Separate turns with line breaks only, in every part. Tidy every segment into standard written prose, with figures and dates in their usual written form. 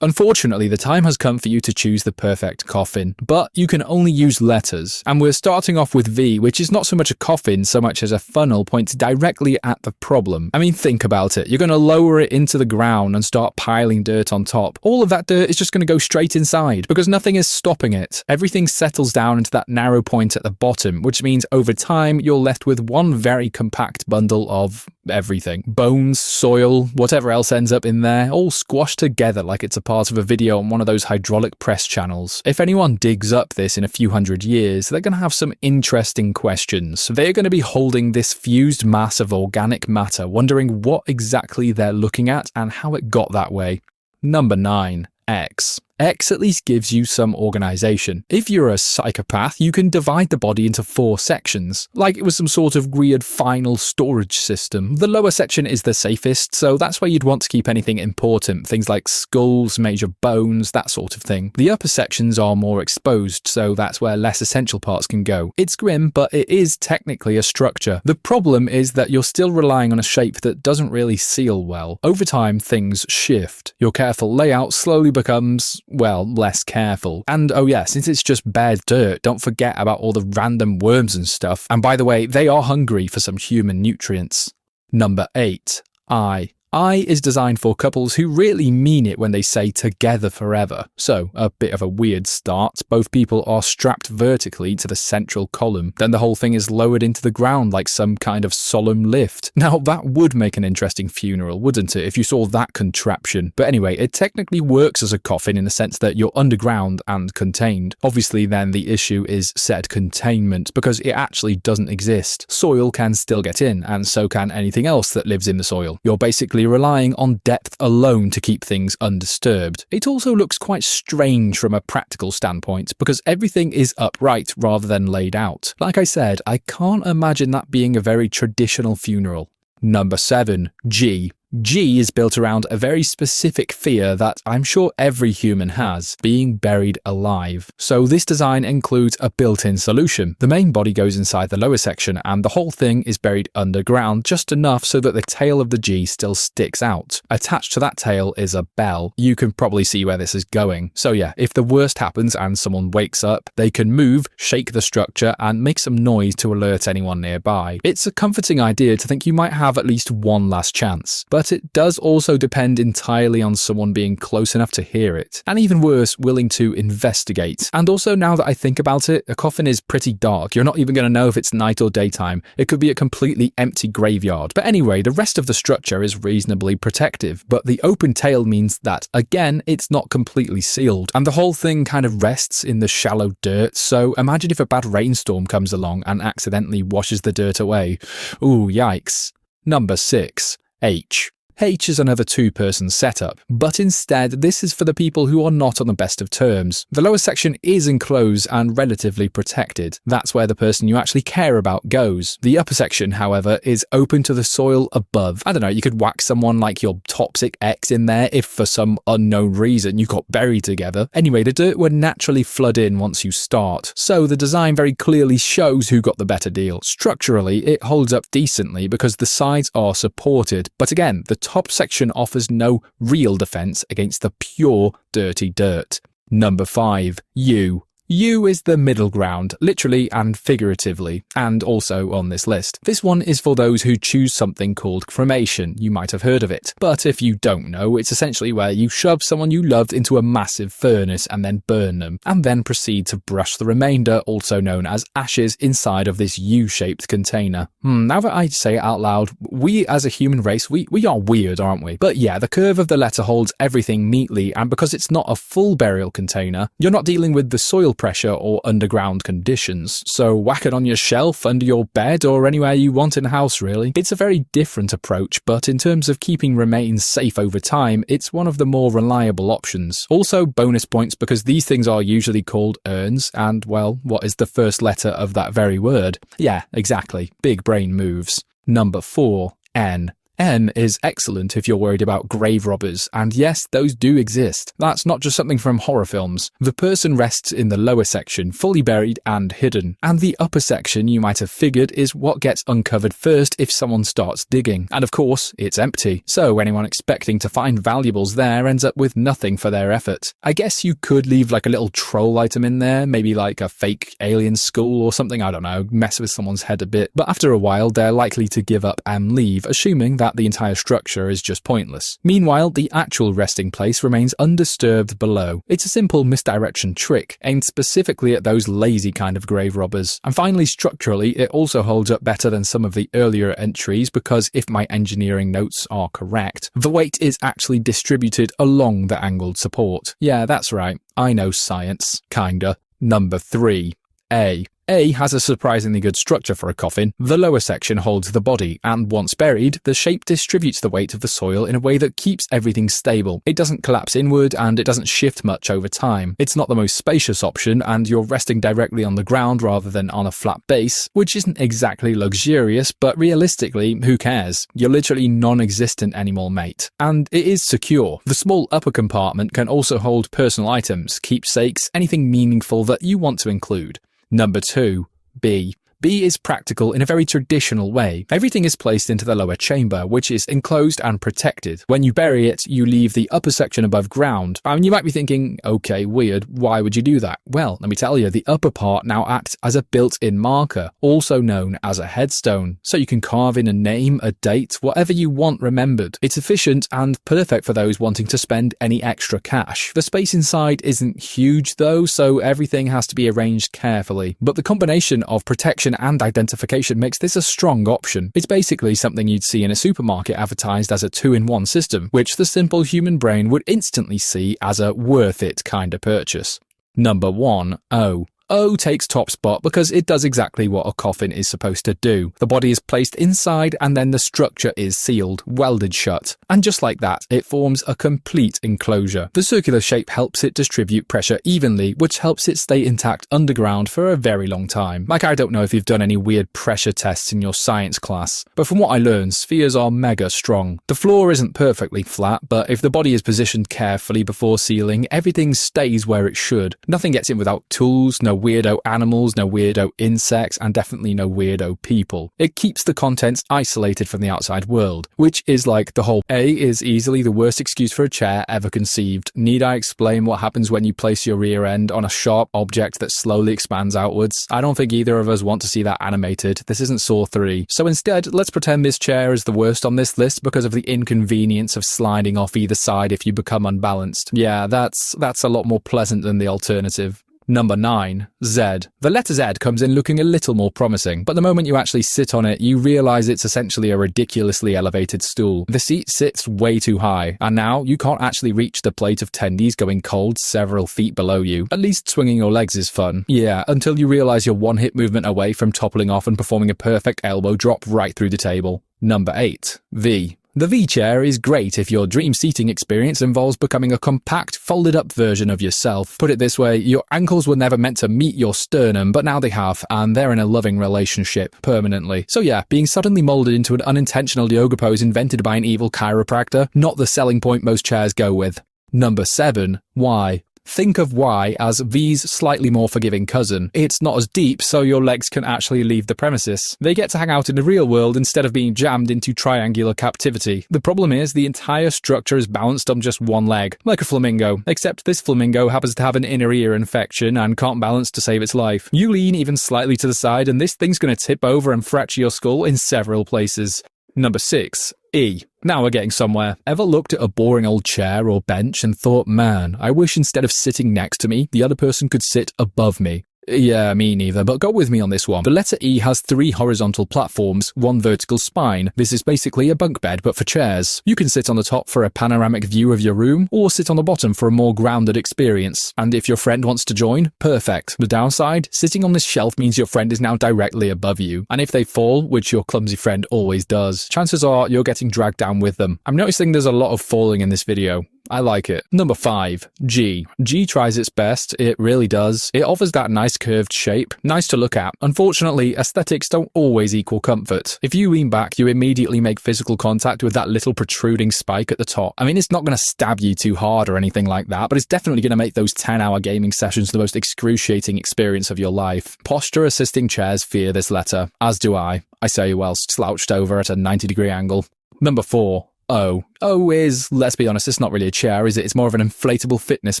Unfortunately, the time has come for you to choose the perfect coffin, but you can only use letters, and we're starting off with V, which is not so much a coffin so much as a funnel points directly at the problem. I mean, think about it. You're going to lower it into the ground and start piling dirt on top. All of that dirt is just going to go straight inside because nothing is stopping it. Everything settles down into that narrow point at the bottom, which means over time you're left with one very compact bundle of everything. Bones, soil, whatever else ends up in there, all squashed together like it's a part of a video on one of those hydraulic press channels. If anyone digs up this in a few hundred years, they're going to have some interesting questions. They're going to be holding this fused mass of organic matter, wondering what exactly they're looking at and how it got that way. Number 9. X. X at least gives you some organization. If you're a psychopath, you can divide the body into 4 sections, like it was some sort of weird final storage system. The lower section is the safest, so that's where you'd want to keep anything important, things like skulls, major bones, that sort of thing. The upper sections are more exposed, so that's where less essential parts can go. It's grim, but it is technically a structure. The problem is that you're still relying on a shape that doesn't really seal well. Over time, things shift. Your careful layout slowly becomes, well, less careful. And oh yeah, since it's just bare dirt, don't forget about all the random worms and stuff. And by the way, they are hungry for some human nutrients. Number 8. I. I is designed for couples who really mean it when they say together forever. So, a bit of a weird start. Both people are strapped vertically to the central column. Then the whole thing is lowered into the ground like some kind of solemn lift. Now, that would make an interesting funeral, wouldn't it, if you saw that contraption? But anyway, it technically works as a coffin in the sense that you're underground and contained. Obviously, then the issue is said containment, because it actually doesn't exist. Soil can still get in, and so can anything else that lives in the soil. You're basically relying on depth alone to keep things undisturbed. It also looks quite strange from a practical standpoint because everything is upright rather than laid out. Like I said, I can't imagine that being a very traditional funeral. Number 7. G. G is built around a very specific fear that I'm sure every human has, being buried alive. So this design includes a built-in solution. The main body goes inside the lower section and the whole thing is buried underground just enough so that the tail of the G still sticks out. Attached to that tail is a bell. You can probably see where this is going. So yeah, if the worst happens and someone wakes up, they can move, shake the structure and make some noise to alert anyone nearby. It's a comforting idea to think you might have at least one last chance. But it does also depend entirely on someone being close enough to hear it, and even worse, willing to investigate. And also, now that I think about it, a coffin is pretty dark. You're not even going to know if it's night or daytime. It could be a completely empty graveyard. But anyway, the rest of the structure is reasonably protective, but the open tail means that, again, it's not completely sealed, and the whole thing kind of rests in the shallow dirt. So imagine if a bad rainstorm comes along and accidentally washes the dirt away. Ooh, yikes. Number 6. H. H is another 2-person setup, but instead this is for the people who are not on the best of terms. The lower section is enclosed and relatively protected. That's where the person you actually care about goes. The upper section, however, is open to the soil above. I don't know, you could whack someone like your toxic ex in there if for some unknown reason you got buried together. Anyway, the dirt would naturally flood in once you start, so the design very clearly shows who got the better deal. Structurally, it holds up decently because the sides are supported, but again, the top section offers no real defense against the pure dirty dirt. Number 5. U. U is the middle ground, literally and figuratively, and also on this list. This one is for those who choose something called cremation. You might have heard of it. But if you don't know, it's essentially where you shove someone you loved into a massive furnace and then burn them, and then proceed to brush the remainder, also known as ashes, inside of this U-shaped container. Now that I say it out loud, we as a human race, we are weird, aren't we? But yeah, the curve of the letter holds everything neatly, and because it's not a full burial container, you're not dealing with the soil pressure or underground conditions. So whack it on your shelf, under your bed, or anywhere you want in the house, really. It's a very different approach, but in terms of keeping remains safe over time, it's one of the more reliable options. Also, bonus points because these things are usually called urns, and well, what is the first letter of that very word? Yeah, exactly. Big brain moves. Number 4. N. N is excellent if you're worried about grave robbers, and yes, those do exist. That's not just something from horror films. The person rests in the lower section, fully buried and hidden, and the upper section, you might have figured, is what gets uncovered first if someone starts digging. And of course, it's empty, so anyone expecting to find valuables there ends up with nothing for their effort. I guess you could leave like a little troll item in there, maybe like a fake alien skull or something, I don't know, mess with someone's head a bit, but after a while they're likely to give up and leave, assuming that the entire structure is just pointless. Meanwhile, the actual resting place remains undisturbed below. It's a simple misdirection trick, aimed specifically at those lazy kind of grave robbers. And finally, structurally, it also holds up better than some of the earlier entries because if my engineering notes are correct, the weight is actually distributed along the angled support. Yeah, that's right. I know science. Kinda. Number 3. A. A has a surprisingly good structure for a coffin. The lower section holds the body, and once buried, the shape distributes the weight of the soil in a way that keeps everything stable. It doesn't collapse inward, and it doesn't shift much over time. It's not the most spacious option, and you're resting directly on the ground rather than on a flat base, which isn't exactly luxurious, but realistically, who cares? You're literally non-existent anymore, mate. And it is secure. The small upper compartment can also hold personal items, keepsakes, anything meaningful that you want to include. Number 2. B. B is practical in a very traditional way. Everything is placed into the lower chamber, which is enclosed and protected. When you bury it, you leave the upper section above ground. And you might be thinking, okay, weird, why would you do that? Well, let me tell you, the upper part now acts as a built-in marker, also known as a headstone. So you can carve in a name, a date, whatever you want remembered. It's efficient and perfect for those wanting to spend any extra cash. The space inside isn't huge though, so everything has to be arranged carefully. But the combination of protection and identification makes this a strong option. It's basically something you'd see in a supermarket advertised as a 2-in-1 system, which the simple human brain would instantly see as a worth it kind of purchase. Number 1. O. O takes top spot because it does exactly what a coffin is supposed to do. The body is placed inside and then the structure is sealed, welded shut. And just like that, it forms a complete enclosure. The circular shape helps it distribute pressure evenly, which helps it stay intact underground for a very long time. Like, I don't know if you've done any weird pressure tests in your science class, but from what I learned, spheres are mega strong. The floor isn't perfectly flat, but if the body is positioned carefully before sealing, everything stays where it should. Nothing gets in without tools, no weirdo animals, no weirdo insects, and definitely no weirdo people. It keeps the contents isolated from the outside world, which is like the whole A is easily the worst excuse for a chair ever conceived. Need I explain what happens when you place your rear end on a sharp object that slowly expands outwards? I don't think either of us want to see that animated. This isn't Saw 3. So instead, let's pretend this chair is the worst on this list because of the inconvenience of sliding off either side if you become unbalanced. Yeah, that's a lot more pleasant than the alternative. Number 9. Z. The letter Z comes in looking a little more promising, but the moment you actually sit on it, you realise it's essentially a ridiculously elevated stool. The seat sits way too high, and now you can't actually reach the plate of tendies going cold several feet below you. At least swinging your legs is fun. Yeah, until you realise you're one hip movement away from toppling off and performing a perfect elbow drop right through the table. Number 8. V. The V-chair is great if your dream seating experience involves becoming a compact, folded-up version of yourself. Put it this way, your ankles were never meant to meet your sternum, but now they have, and they're in a loving relationship, permanently. So yeah, being suddenly molded into an unintentional yoga pose invented by an evil chiropractor, not the selling point most chairs go with. Number 7. Y. Think of Y as V's slightly more forgiving cousin. It's not as deep, so your legs can actually leave the premises. They get to hang out in the real world instead of being jammed into triangular captivity. The problem is the entire structure is balanced on just one leg, like a flamingo, except this flamingo happens to have an inner ear infection and can't balance to save its life. You lean even slightly to the side and this thing's going to tip over and fracture your skull in several places. Number 6. E. Now we're getting somewhere. Ever looked at a boring old chair or bench and thought, man, I wish instead of sitting next to me, the other person could sit above me? Yeah, me neither, but go with me on this one. The letter E has 3 horizontal platforms, 1 vertical spine. This is basically a bunk bed, but for chairs. You can sit on the top for a panoramic view of your room, or sit on the bottom for a more grounded experience. And if your friend wants to join, perfect. The downside? Sitting on this shelf means your friend is now directly above you. And if they fall, which your clumsy friend always does, chances are you're getting dragged down with them. I'm noticing there's a lot of falling in this video. I like it. Number 5. G. G tries its best, it really does. It offers that nice curved shape, nice to look at. Unfortunately, aesthetics don't always equal comfort. If you lean back, you immediately make physical contact with that little protruding spike at the top. I mean, it's not going to stab you too hard or anything like that, but it's definitely going to make those 10-hour gaming sessions the most excruciating experience of your life. Posture assisting chairs fear this letter, as do I say whilst slouched over at a 90-degree angle. Number 4. O. O is, let's be honest, it's not really a chair, is it? It's more of an inflatable fitness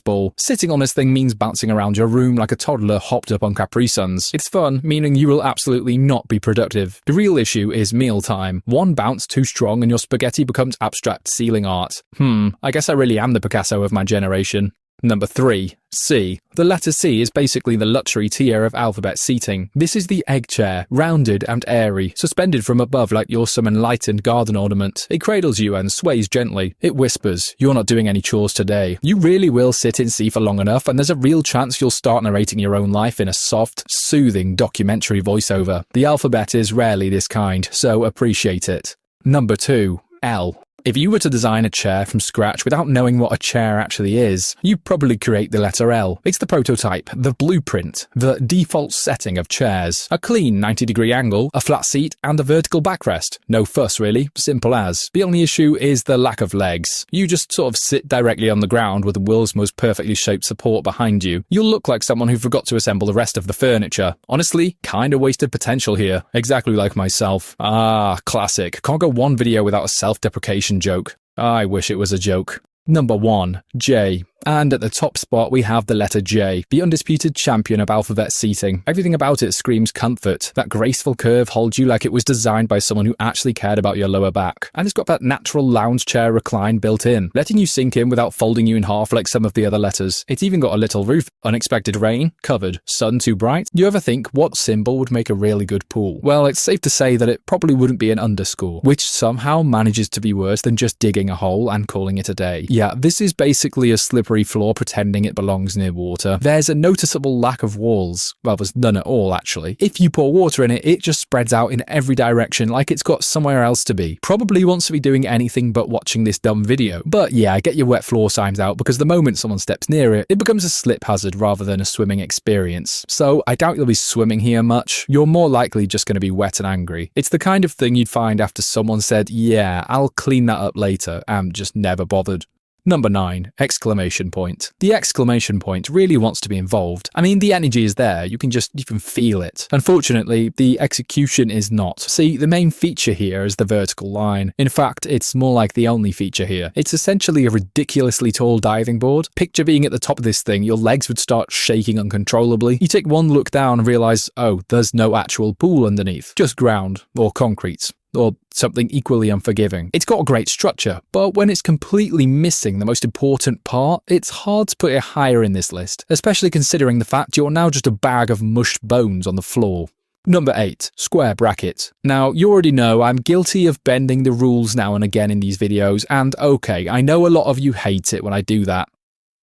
ball. Sitting on this thing means bouncing around your room like a toddler hopped up on Capri Suns. It's fun, meaning you will absolutely not be productive. The real issue is mealtime. One bounce too strong and your spaghetti becomes abstract ceiling art. I guess I really am the Picasso of my generation. Number 3. C. The letter C is basically the luxury tier of alphabet seating. This is the egg chair, rounded and airy, suspended from above like you're some enlightened garden ornament. It cradles you and sways gently. It whispers, "You're not doing any chores today." You really will sit in C for long enough, and there's a real chance you'll start narrating your own life in a soft, soothing documentary voiceover. The alphabet is rarely this kind, so appreciate it. Number 2. L. If you were to design a chair from scratch without knowing what a chair actually is, you'd probably create the letter L. It's the prototype, the blueprint, the default setting of chairs. A clean 90-degree angle, a flat seat, and a vertical backrest. No fuss really, simple as. The only issue is the lack of legs. You just sort of sit directly on the ground with the world's most perfectly shaped support behind you. You'll look like someone who forgot to assemble the rest of the furniture. Honestly, kinda wasted potential here. Exactly like myself. Ah, classic. Can't go one video without a self-deprecation joke. I wish it was a joke. Number 1. J. And at the top spot we have the letter J, the undisputed champion of alphabet seating. Everything about it screams comfort. That graceful curve holds you like it was designed by someone who actually cared about your lower back. And it's got that natural lounge chair recline built in, letting you sink in without folding you in half like some of the other letters. It's even got a little roof. Unexpected rain, covered. Sun too bright. You ever think what symbol would make a really good pool? Well, it's safe to say that it probably wouldn't be an underscore, which somehow manages to be worse than just digging a hole and calling it a day. Yeah, this is basically a slippery floor pretending it belongs near water. There's a noticeable lack of walls. Well, there's none at all, actually. If you pour water in it, it just spreads out in every direction like it's got somewhere else to be. Probably wants to be doing anything but watching this dumb video. But yeah, get your wet floor signs out, because the moment someone steps near it, it becomes a slip hazard rather than a swimming experience. So I doubt you'll be swimming here much. You're more likely just going to be wet and angry. It's the kind of thing you'd find after someone said, "Yeah, I'll clean that up later," and just never bothered. Number 9. Exclamation point. The exclamation point really wants to be involved. I mean, the energy is there, you can feel it. Unfortunately, the execution is not. See, the main feature here is the vertical line. In fact, it's more like the only feature here. It's essentially a ridiculously tall diving board. Picture being at the top of this thing, your legs would start shaking uncontrollably. You take one look down and realize, oh, there's no actual pool underneath. Just ground, or concrete. Or something equally unforgiving. It's got a great structure, but when it's completely missing the most important part, it's hard to put it higher in this list, especially considering the fact you're now just a bag of mushed bones on the floor. Number 8. Square bracket. Now, you already know I'm guilty of bending the rules now and again in these videos, and okay, I know a lot of you hate it when I do that.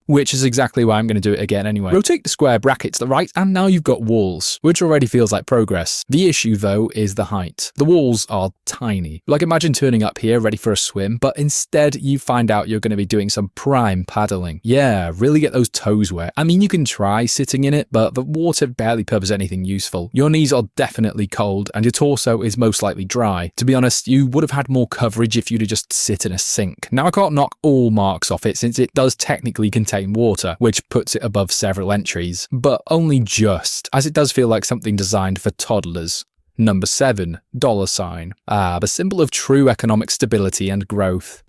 Which is exactly why I'm going to do it again anyway. Rotate the square bracket to the right and now you've got walls, which already feels like progress. The issue though is the height. The walls are tiny. Like imagine turning up here ready for a swim, but instead you find out you're going to be doing some prime paddling. Yeah, really get those toes wet. I mean, you can try sitting in it, but the water barely covers anything useful. Your knees are definitely cold and your torso is most likely dry. To be honest, you would have had more coverage if you'd have just sit in a sink. Now I can't knock all marks off it since it does technically contain water, which puts it above several entries, but only just, as it does feel like something designed for toddlers. Number 7. $. The symbol of true economic stability and growth.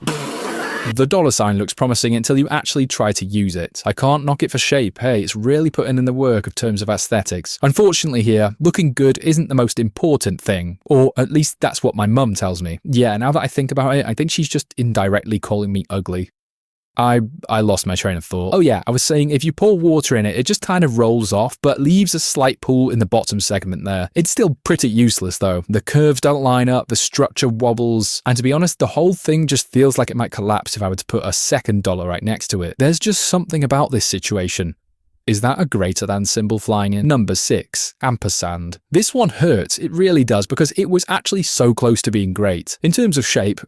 The $sign looks promising until you actually try to use it. I can't knock it for shape, hey, it's really putting in the work of terms of aesthetics. Unfortunately here, looking good isn't the most important thing, or at least that's what my mum tells me. Yeah, now that I think about it, I think she's just indirectly calling me ugly. I lost my train of thought. Oh yeah, I was saying if you pour water in it, it just kind of rolls off, but leaves a slight pool in the bottom segment there. It's still pretty useless though. The curves don't line up, the structure wobbles, and to be honest, the whole thing just feels like it might collapse if I were to put a second $1 right next to it. There's just something about this situation. Is that a greater than symbol flying in? Number 6. Ampersand. This one hurts, it really does, because it was actually so close to being great. In terms of shape,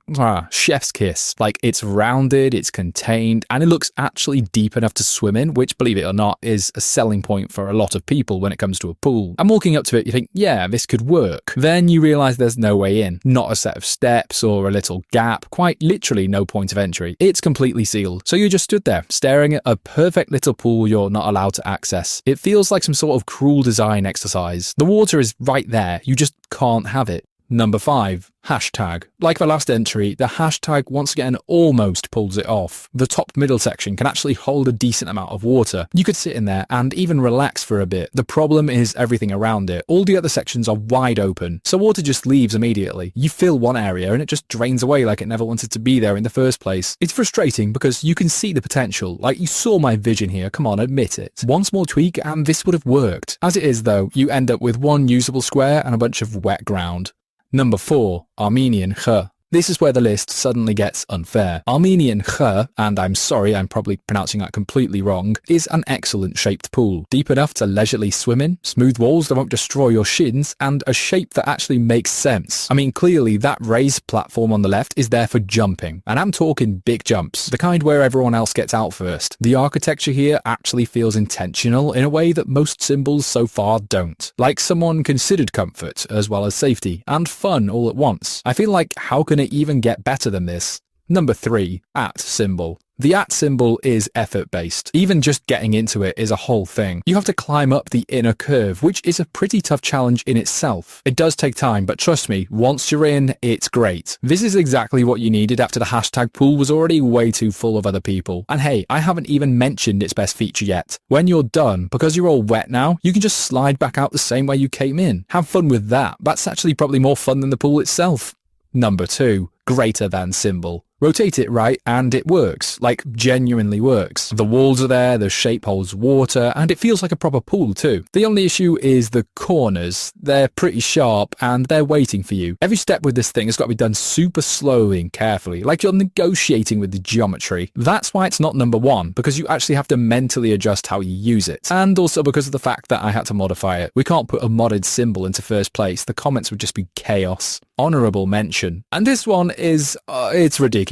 chef's kiss. Like, it's rounded, it's contained, and it looks actually deep enough to swim in, which, believe it or not, is a selling point for a lot of people when it comes to a pool. And walking up to it, you think, yeah, this could work. Then you realize there's no way in. Not a set of steps or a little gap, quite literally no point of entry. It's completely sealed. So you just stood there, staring at a perfect little pool you're not allowed to access. It feels like some sort of cruel design exercise. The water is right there, you just can't have it. Number 5. Hashtag. Like the last entry, the hashtag once again almost pulls it off. The top middle section can actually hold a decent amount of water. You could sit in there and even relax for a bit. The problem is everything around it. All the other sections are wide open, so water just leaves immediately. You fill one area and it just drains away like it never wanted to be there in the first place. It's frustrating because you can see the potential. Like, you saw my vision here, come on, admit it. One small tweak and this would have worked. As it is though, you end up with one usable square and a bunch of wet ground. Number 4. Armenian Kh. This is where the list suddenly gets unfair. Armenian Kh, and I'm sorry, I'm probably pronouncing that completely wrong, is an excellent shaped pool. Deep enough to leisurely swim in, smooth walls that won't destroy your shins, and a shape that actually makes sense. I mean, clearly that raised platform on the left is there for jumping, and I'm talking big jumps, the kind where everyone else gets out first. The architecture here actually feels intentional in a way that most symbols so far don't. Like someone considered comfort, as well as safety, and fun all at once. I feel like, how can it even get better than this? Number 3. At symbol. The at symbol is effort-based. Even just getting into it is a whole thing. You have to climb up the inner curve, which is a pretty tough challenge in itself. It does take time, but trust me, once you're in, it's great. This is exactly what you needed after the hashtag pool was already way too full of other people. And hey, I haven't even mentioned its best feature yet. When you're done, because you're all wet now, you can just slide back out the same way you came in. Have fun with that. That's actually probably more fun than the pool itself. Number 2. Greater than symbol. Rotate it right and it works, like genuinely works. The walls are there, the shape holds water, and it feels like a proper pool too. The only issue is the corners. They're pretty sharp and they're waiting for you. Every step with this thing has got to be done super slowly and carefully, like you're negotiating with the geometry. That's why it's not number 1, because you actually have to mentally adjust how you use it. And also because of the fact that I had to modify it. We can't put a modded symbol into first place. The comments would just be chaos. Honourable mention. And this one is, it's ridiculous.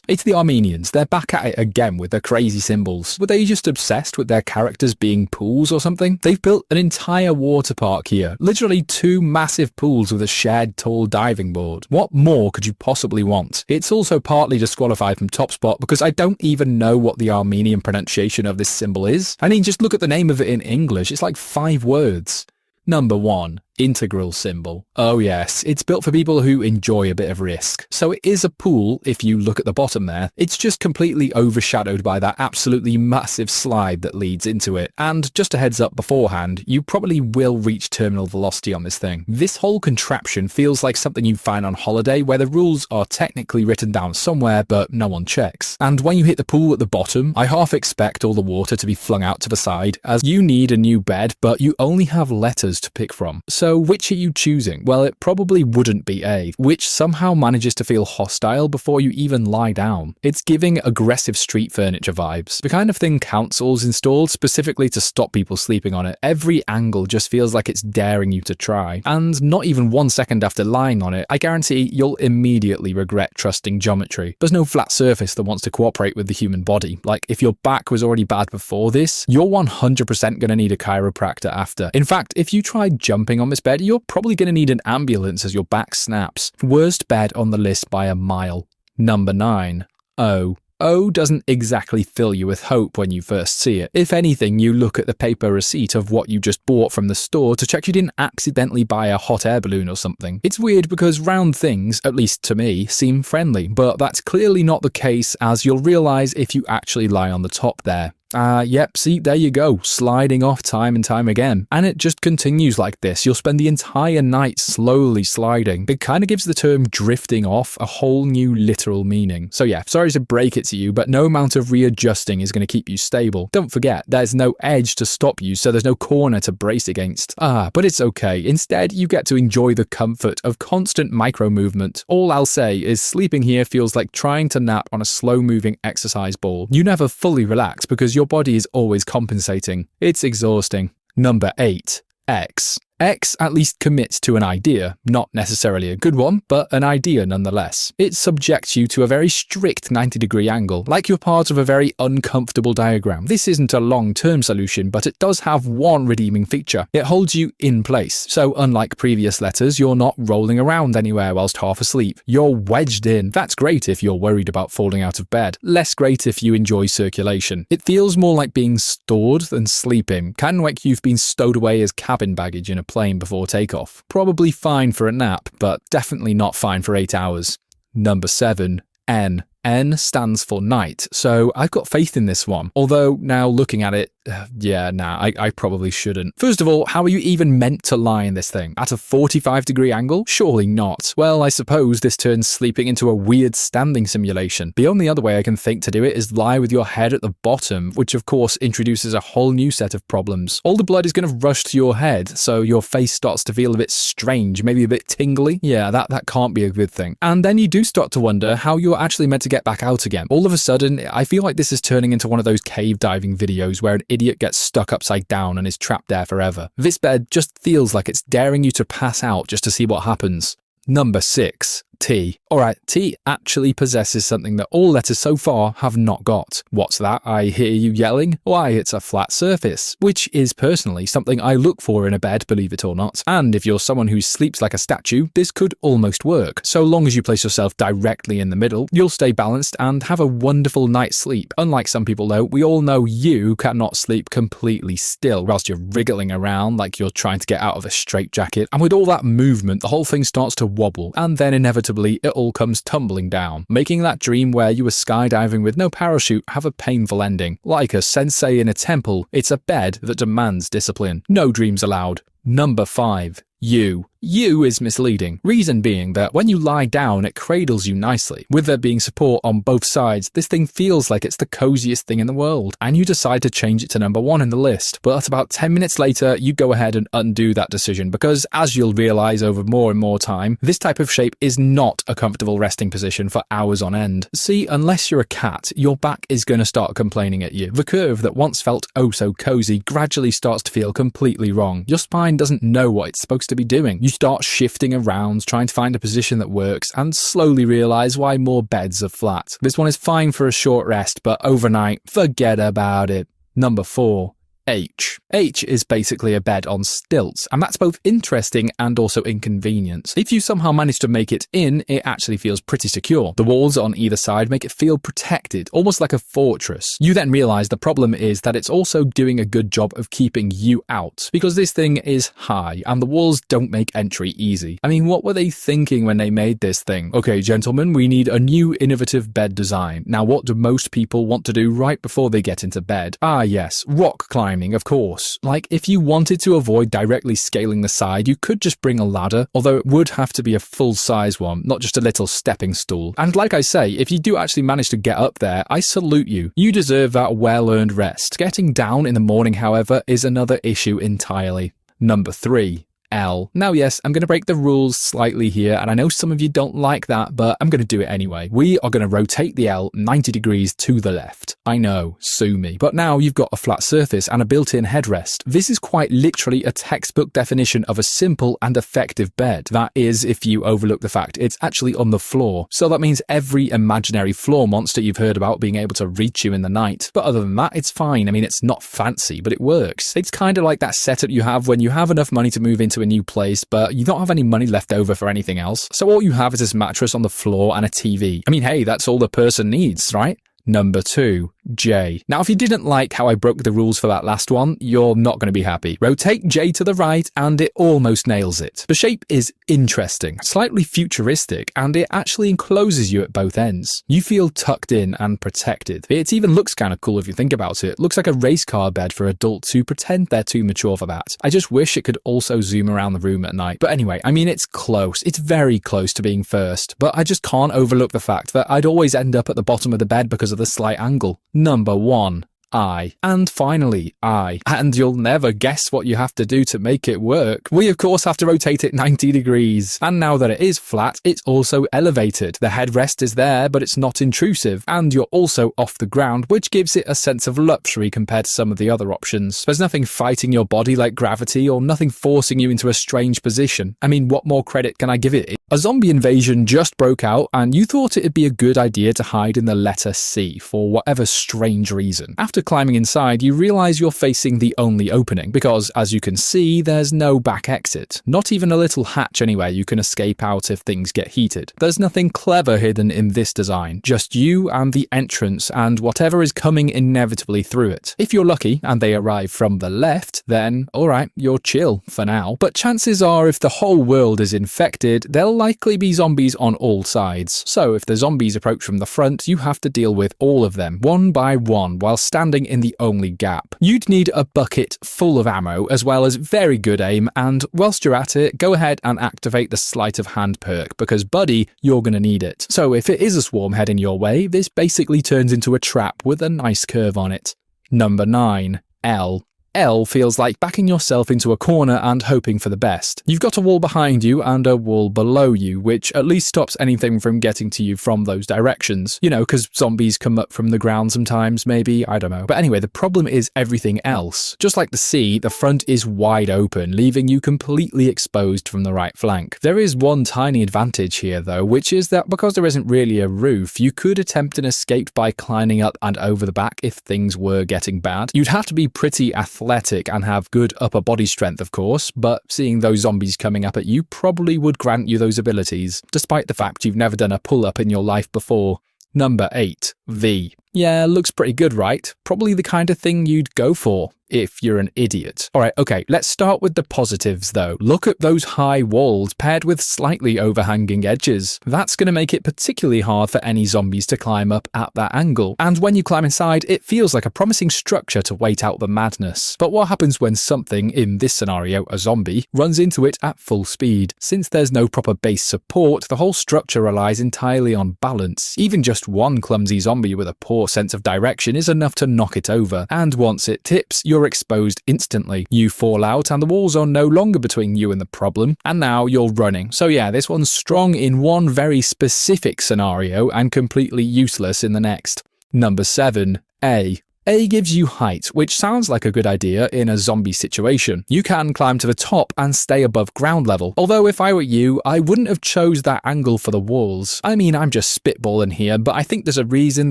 It's the Armenians. They're back at it again with their crazy symbols. Were they just obsessed with their characters being pools or something? They've built an entire water park here. Literally 2 massive pools with a shared tall diving board. What more could you possibly want? It's also partly disqualified from Top Spot because I don't even know what the Armenian pronunciation of this symbol is. I mean, just look at the name of it in English. It's like 5 words. Number 1. Integral symbol. Oh yes, it's built for people who enjoy a bit of risk. So it is a pool if you look at the bottom there. It's just completely overshadowed by that absolutely massive slide that leads into it. And just a heads up beforehand, you probably will reach terminal velocity on this thing. This whole contraption feels like something you find on holiday where the rules are technically written down somewhere but no one checks. And when you hit the pool at the bottom, I half expect all the water to be flung out to the side as you need a new bed but you only have letters to pick from. So which are you choosing? Well, it probably wouldn't be A, which somehow manages to feel hostile before you even lie down. It's giving aggressive street furniture vibes, the kind of thing councils installed specifically to stop people sleeping on it. Every angle just feels like it's daring you to try, and not even 1 second after lying on it, I guarantee you'll immediately regret trusting geometry. There's no flat surface that wants to cooperate with the human body. Like, if your back was already bad before this, you're 100% going to need a chiropractor after. In fact, if you tried jumping on this bed, you're probably going to need an ambulance as your back snaps. Worst bed on the list by a mile. Number 9. O. O doesn't exactly fill you with hope when you first see it. If anything, you look at the paper receipt of what you just bought from the store to check you didn't accidentally buy a hot air balloon or something. It's weird because round things, at least to me, seem friendly, but that's clearly not the case, as you'll realise if you actually lie on the top there. Yep, see, there you go, sliding off time and time again. And it just continues like this. You'll spend the entire night slowly sliding. It kind of gives the term drifting off a whole new literal meaning. So yeah, sorry to break it to you, but no amount of readjusting is going to keep you stable. Don't forget, there's no edge to stop you, so there's no corner to brace against. But it's okay. Instead, you get to enjoy the comfort of constant micro movement. All I'll say is sleeping here feels like trying to nap on a slow-moving exercise ball. You never fully relax because your your body is always compensating. It's exhausting. Number 8. X. X at least commits to an idea, not necessarily a good one, but an idea nonetheless. It subjects you to a very strict 90-degree angle, like you're part of a very uncomfortable diagram. This isn't a long-term solution, but it does have one redeeming feature. It holds you in place, so unlike previous letters, you're not rolling around anywhere whilst half asleep. You're wedged in. That's great if you're worried about falling out of bed. Less great if you enjoy circulation. It feels more like being stored than sleeping, kind of like you've been stowed away as cabin baggage in a plane before takeoff. Probably fine for a nap, but definitely not fine for 8 hours. Number 7. N. N stands for night, so I've got faith in this one. Although, now looking at it, I probably shouldn't. First of all, how are you even meant to lie in this thing? At a 45-degree angle? Surely not. Well, I suppose this turns sleeping into a weird standing simulation. The only other way I can think to do it is lie with your head at the bottom, which of course introduces a whole new set of problems. All the blood is going to rush to your head, so your face starts to feel a bit strange, maybe a bit tingly. Yeah, that can't be a good thing. And then you do start to wonder how you're actually meant to get back out again. All of a sudden, I feel like this is turning into one of those cave diving videos where an idiot gets stuck upside down and is trapped there forever. This bed just feels like it's daring you to pass out just to see what happens. Number 6. T. Alright, T actually possesses something that all letters so far have not got. What's that? I hear you yelling? Why, it's a flat surface, which is personally something I look for in a bed, believe it or not. And if you're someone who sleeps like a statue, this could almost work. So long as you place yourself directly in the middle, you'll stay balanced and have a wonderful night's sleep. Unlike some people though, we all know you cannot sleep completely still whilst you're wriggling around like you're trying to get out of a straitjacket. And with all that movement, the whole thing starts to wobble, and then inevitably it all comes tumbling down, making that dream where you were skydiving with no parachute have a painful ending. Like a sensei in a temple, it's a bed that demands discipline. No dreams allowed. Number 5. U. U is misleading. Reason being that when you lie down, it cradles you nicely. With there being support on both sides, this thing feels like it's the coziest thing in the world, and you decide to change it to number 1 in the list. But about 10 minutes later, you go ahead and undo that decision because, as you'll realize over more and more time, this type of shape is not a comfortable resting position for hours on end. See, unless you're a cat, your back is going to start complaining at you. The curve that once felt oh so cozy gradually starts to feel completely wrong. Your spine doesn't know what it's supposed to be doing. You start shifting around, trying to find a position that works, and slowly realize why more beds are flat. This one is fine for a short rest, but overnight, forget about it. Number 4. H. H is basically a bed on stilts, and that's both interesting and also inconvenient. If you somehow manage to make it in, it actually feels pretty secure. The walls on either side make it feel protected, almost like a fortress. You then realize the problem is that it's also doing a good job of keeping you out, because this thing is high, and the walls don't make entry easy. I mean, what were they thinking when they made this thing? Okay, gentlemen, we need a new innovative bed design. Now, what do most people want to do right before they get into bed? Ah yes, rock climbing. Of course. Like, if you wanted to avoid directly scaling the side, you could just bring a ladder, although it would have to be a full-size one, not just a little stepping stool. And like I say, if you do actually manage to get up there, I salute you. You deserve that well-earned rest. Getting down in the morning, however, is another issue entirely. Number 3. L. Now yes, I'm going to break the rules slightly here, and I know some of you don't like that, but I'm going to do it anyway. We are going to rotate the L 90 degrees to the left. I know, sue me. But now you've got a flat surface and a built-in headrest. This is quite literally a textbook definition of a simple and effective bed. That is, if you overlook the fact it's actually on the floor. So that means every imaginary floor monster you've heard about being able to reach you in the night. But other than that, it's fine. I mean, it's not fancy, but it works. It's kind of like that setup you have when you have enough money to move into a new place, but you don't have any money left over for anything else. So all you have is this mattress on the floor and a TV. I mean, hey, that's all the person needs, right? Number 2. J. Now, if you didn't like how I broke the rules for that last one, you're not going to be happy. Rotate J to the right, and it almost nails it. The shape is interesting, slightly futuristic, and it actually encloses you at both ends. You feel tucked in and protected. It even looks kind of cool if you think about it. It looks like a race car bed for adults who pretend they're too mature for that. I just wish it could also zoom around the room at night. But anyway, I mean, it's close. It's very close to being first, but I just can't overlook the fact that I'd always end up at the bottom of the bed because of the slight angle. Number 1. I. And finally, I. And you'll never guess what you have to do to make it work. We of course have to rotate it 90 degrees. And now that it is flat, it's also elevated. The headrest is there, but it's not intrusive. And you're also off the ground, which gives it a sense of luxury compared to some of the other options. There's nothing fighting your body like gravity or nothing forcing you into a strange position. I mean, what more credit can I give it? A zombie invasion just broke out and you thought it'd be a good idea to hide in the letter C for whatever strange reason. After climbing inside, you realize you're facing the only opening because, as you can see, there's no back exit. Not even a little hatch anywhere you can escape out if things get heated. There's nothing clever hidden in this design, just you and the entrance and whatever is coming inevitably through it. If you're lucky and they arrive from the left, then alright, you're chill for now. But chances are if the whole world is infected, there'll likely be zombies on all sides. So if the zombies approach from the front, you have to deal with all of them, one by one, while standing in the only gap. You'd need a bucket full of ammo, as well as very good aim, and whilst you're at it, go ahead and activate the sleight of hand perk, because buddy, you're gonna need it. So if it is a swarm heading your way, this basically turns into a trap with a nice curve on it. Number 9. L. L feels like backing yourself into a corner and hoping for the best. You've got a wall behind you and a wall below you, which at least stops anything from getting to you from those directions. You know, because zombies come up from the ground sometimes, maybe, I don't know. But anyway, the problem is everything else. Just like the sea, the front is wide open, leaving you completely exposed from the right flank. There is one tiny advantage here though, which is that because there isn't really a roof, you could attempt an escape by climbing up and over the back if things were getting bad. You'd have to be pretty athletic and have good upper body strength, of course, but seeing those zombies coming up at you probably would grant you those abilities, despite the fact you've never done a pull-up in your life before. Number 8. V. Yeah, looks pretty good, right? Probably the kind of thing you'd go for if you're an idiot. Alright, okay, let's start with the positives though. Look at those high walls paired with slightly overhanging edges. That's going to make it particularly hard for any zombies to climb up at that angle. And when you climb inside, it feels like a promising structure to wait out the madness. But what happens when something, in this scenario a zombie, runs into it at full speed? Since there's no proper base support, the whole structure relies entirely on balance. Even just one clumsy zombie with a poor sense of direction is enough to knock it over. And once it tips, you're exposed instantly. You fall out and the walls are no longer between you and the problem, and now you're running. So yeah, this one's strong in one very specific scenario and completely useless in the next. Number 7. A. A gives you height, which sounds like a good idea in a zombie situation. You can climb to the top and stay above ground level. Although if I were you, I wouldn't have chose that angle for the walls. I mean, I'm just spitballing here, but I think there's a reason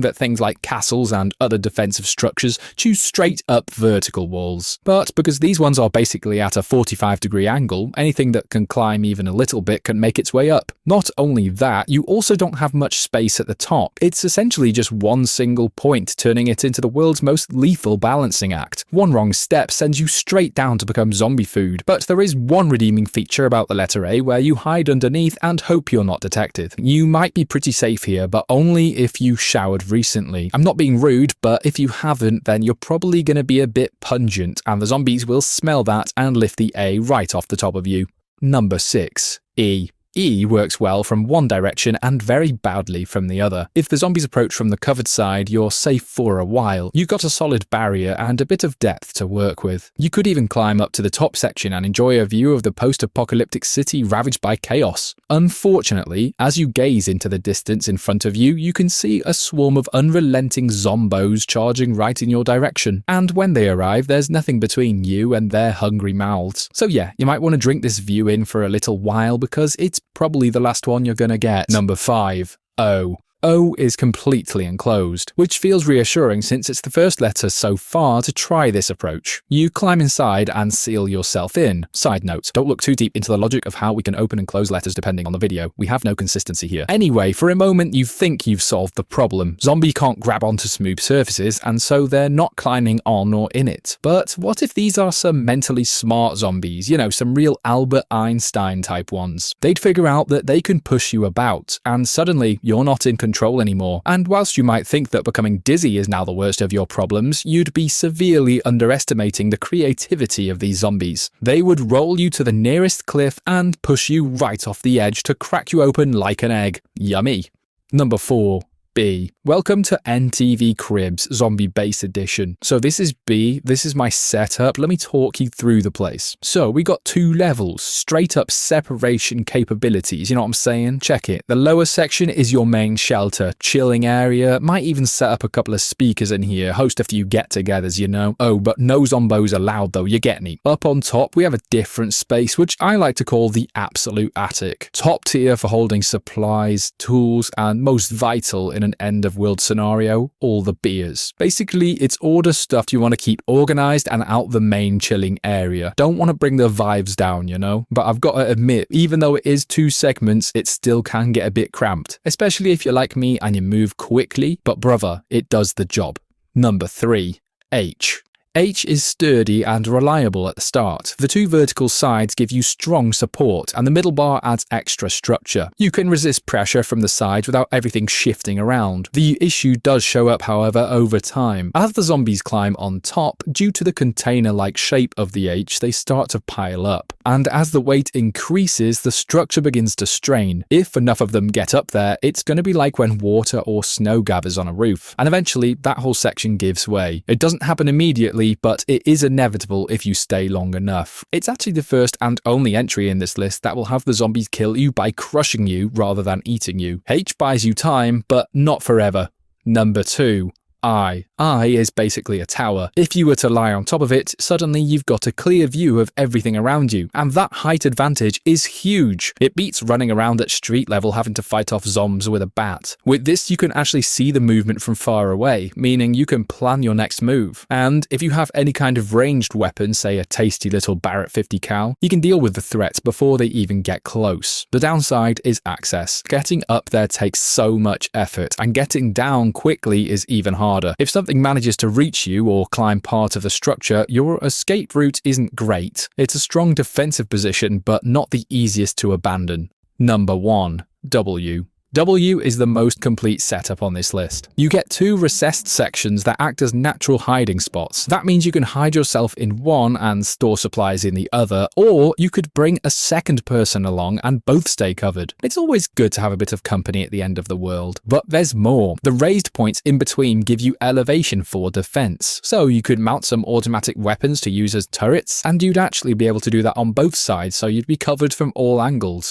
that things like castles and other defensive structures choose straight up vertical walls. But because these ones are basically at a 45-degree angle, anything that can climb even a little bit can make its way up. Not only that, you also don't have much space at the top. It's essentially just one single point, turning it into the world's most lethal balancing act. One wrong step sends you straight down to become zombie food. But there is one redeeming feature about the letter A where you hide underneath and hope you're not detected. You might be pretty safe here, but only if you showered recently. I'm not being rude, but if you haven't, then you're probably going to be a bit pungent, and the zombies will smell that and lift the A right off the top of you. Number 6. E. E works well from one direction and very badly from the other. If the zombies approach from the covered side, you're safe for a while. You've got a solid barrier and a bit of depth to work with. You could even climb up to the top section and enjoy a view of the post-apocalyptic city ravaged by chaos. Unfortunately, as you gaze into the distance in front of you, you can see a swarm of unrelenting zombos charging right in your direction. And when they arrive, there's nothing between you and their hungry mouths. So yeah, you might want to drink this view in for a little while because it's probably the last one you're gonna get. Number 5. O. O is completely enclosed, which feels reassuring since it's the first letter so far to try this approach. You climb inside and seal yourself in. Side note, don't look too deep into the logic of how we can open and close letters depending on the video. We have no consistency here. Anyway, for a moment you think you've solved the problem. Zombie can't grab onto smooth surfaces, and so they're not climbing on or in it. But what if these are some mentally smart zombies? You know, some real Albert Einstein type ones. They'd figure out that they can push you about, and suddenly you're not in control anymore. And whilst you might think that becoming dizzy is now the worst of your problems, you'd be severely underestimating the creativity of these zombies. They would roll you to the nearest cliff and push you right off the edge to crack you open like an egg. Yummy. Number 4. B. Welcome to NTV Cribs Zombie Base Edition. So this is B, this is my setup. Let me talk you through the place. So we got 2 levels, straight up separation capabilities, you know what I'm saying? Check it. The lower section is your main shelter, chilling area, might even set up a couple of speakers in here, host a few get-togethers, you know? Oh, but no zombos allowed though, you get me. Up on top, we have a different space, which I like to call the absolute attic. Top tier for holding supplies, tools, and most vital in an end-of-world scenario, all the beers. Basically, it's all the stuff you want to keep organized and out the main chilling area. Don't want to bring the vibes down, you know? But I've got to admit, even though it is 2 segments, it still can get a bit cramped, especially if you're like me and you move quickly, but brother, it does the job. Number 3. H. H is sturdy and reliable at the start. The 2 vertical sides give you strong support, and the middle bar adds extra structure. You can resist pressure from the sides without everything shifting around. The issue does show up, however, over time. As the zombies climb on top, due to the container-like shape of the H, they start to pile up. And as the weight increases, the structure begins to strain. If enough of them get up there, it's going to be like when water or snow gathers on a roof. And eventually, that whole section gives way. It doesn't happen immediately, but it is inevitable if you stay long enough. It's actually the first and only entry in this list that will have the zombies kill you by crushing you rather than eating you. H buys you time, but not forever. Number 2. I. I is basically a tower. If you were to lie on top of it, suddenly you've got a clear view of everything around you, and that height advantage is huge. It beats running around at street level having to fight off zombs with a bat. With this, you can actually see the movement from far away, meaning you can plan your next move. And if you have any kind of ranged weapon, say a tasty little Barrett 50 cal, you can deal with the threats before they even get close. The downside is access. Getting up there takes so much effort, and getting down quickly is even harder. If something manages to reach you or climb part of the structure, your escape route isn't great. It's a strong defensive position, but not the easiest to abandon. Number 1. W. W is the most complete setup on this list. You get 2 recessed sections that act as natural hiding spots. That means you can hide yourself in one and store supplies in the other, or you could bring a second person along and both stay covered. It's always good to have a bit of company at the end of the world. But there's more. The raised points in between give you elevation for defense. So you could mount some automatic weapons to use as turrets, and you'd actually be able to do that on both sides, so you'd be covered from all angles.